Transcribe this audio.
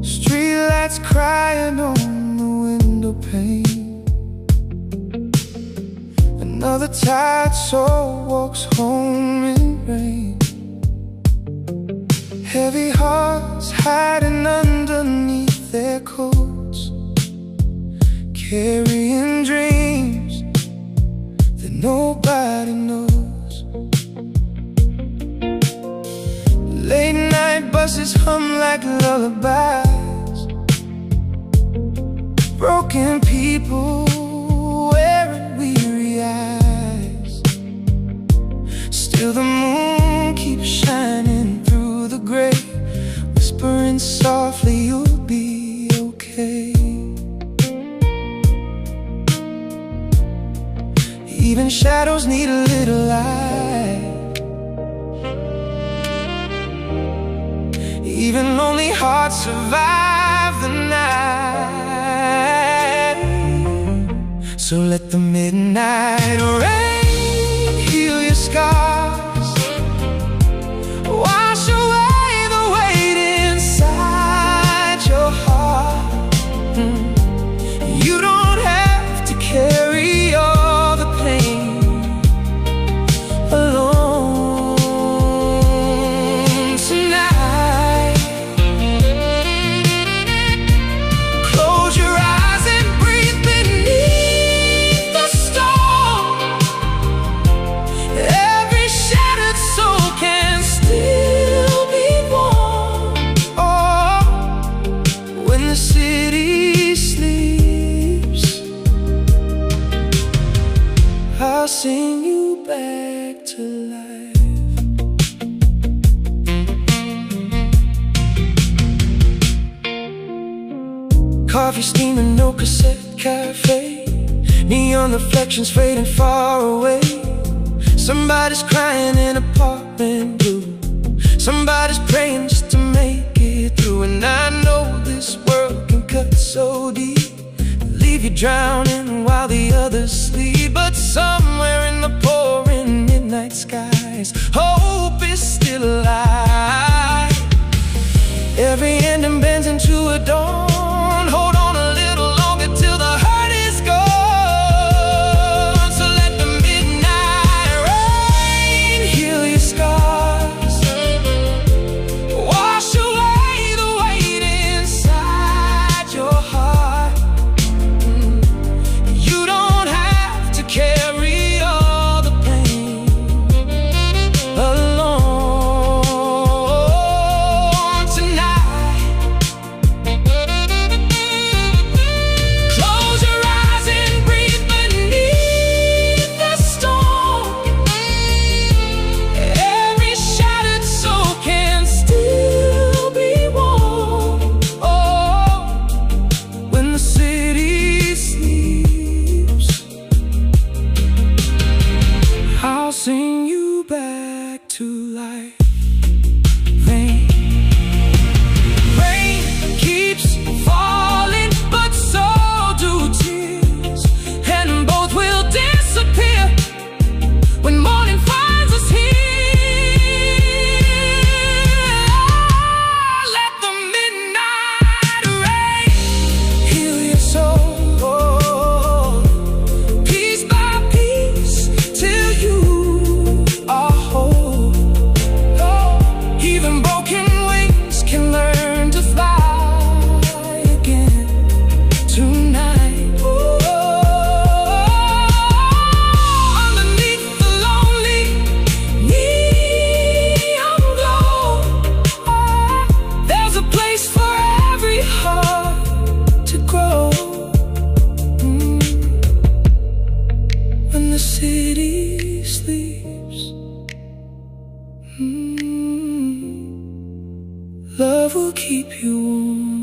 Streetlights crying on the window pane. Another tired soul walks home in rain. Heavy hearts hiding underneath their coats, carrying dreams that nobody knows. Late night buses hum like lullabies. Broken people wearing weary eyes. Still the moon keeps shining through the gray, whispering softly, you'll be okay. Even shadows need a little light. Even lonely hearts survive the night. So let the midnight rain heal your scars, wash away the weight inside your heart. You don't have to carry all the pain alone tonight. Close your eyes and breathe beneath the storm. Every shattered soul can still be warm. Oh, when the city sleeps, I'll sing you back to life. Coffee steaming, no cassette cafe. Neon reflections fading far away. Somebody's crying in apartment blue. Somebody's praying just to make it through. And I know this world can cut so deep, leave you drowning while the others sleep. But somewhere in the pouring midnight skies, hope is still alive. Every ending bends into a dawn. Hold on a little longer till the hurt is gone. So let the midnight rain heal your scars, wash away the weight inside your heart. You don't have to carry all the pain alone tonight. Close your eyes and breathe beneath the storm. Every shattered soul can still be warm. Oh, when the city sleeps, I'll sing you back to life. Rain, rain keeps falling, but so do tears, and both will disappear when morning finds us here. Let the midnight rain heal your soul, piece by piece, till you are whole. Oh, even broken wings can learn to fly again tonight. Underneath the lonely neon glow, there's a place for every heart to grow. When the city sleeps, love will keep you warm.